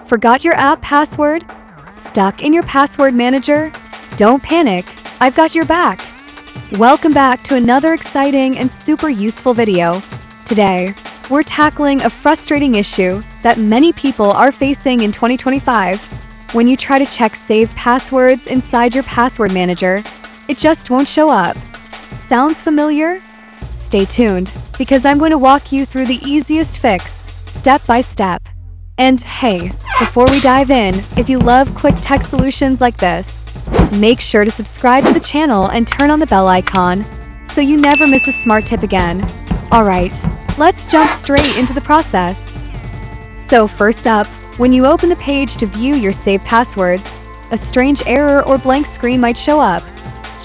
Forgot your app password? Stuck in your password manager? Don't panic, I've got your back. Welcome back to another exciting and super useful video. Today, we're tackling a frustrating issue that many people are facing in 2025. When you try to check saved passwords inside your password manager, it just won't show up. Sounds familiar? Stay tuned, because I'm going to walk you through the easiest fix, step by step. And hey, before we dive in, if you love quick tech solutions like this, make sure to subscribe to the channel and turn on the bell icon so you never miss a smart tip again. Alright, let's jump straight into the process. So first up, when you open the page to view your saved passwords, a strange error or blank screen might show up.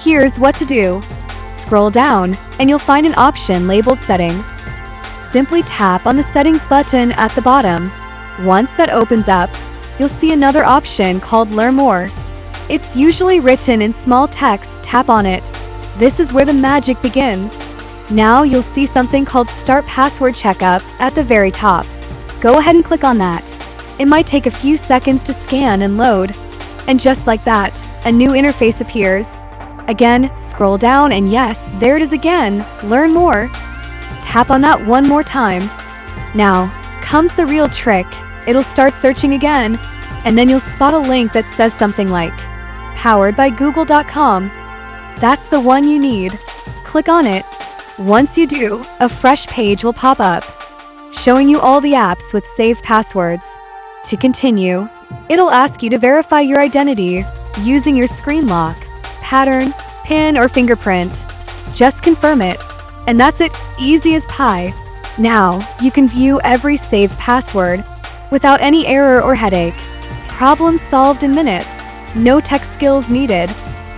Here's what to do. Scroll down, and you'll find an option labeled Settings. Simply tap on the Settings button at the bottom. Once that opens up, you'll see another option called Learn More. It's usually written in small text. Tap on it. This is where the magic begins. Now you'll see something called Start Password Checkup at the very top. Go ahead and click on that. It might take a few seconds to scan and load. And just like that, a new interface appears. Again, scroll down and yes, there it is again, Learn More. Tap on that one more time. Now, comes the real trick. It'll start searching again, and then you'll spot a link that says something like, Powered by Google.com. That's the one you need. Click on it. Once you do, a fresh page will pop up, showing you all the apps with saved passwords. To continue, it'll ask you to verify your identity using your screen lock, pattern, PIN, or fingerprint. Just confirm it, and that's it, easy as pie. Now, you can view every saved password without any error or headache. Problem solved in minutes. No tech skills needed.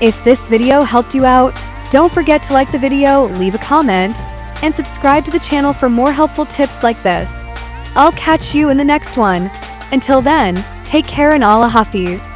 If this video helped you out, don't forget to like the video, leave a comment, and subscribe to the channel for more helpful tips like this. I'll catch you in the next one. Until then, take care and Allah Hafiz.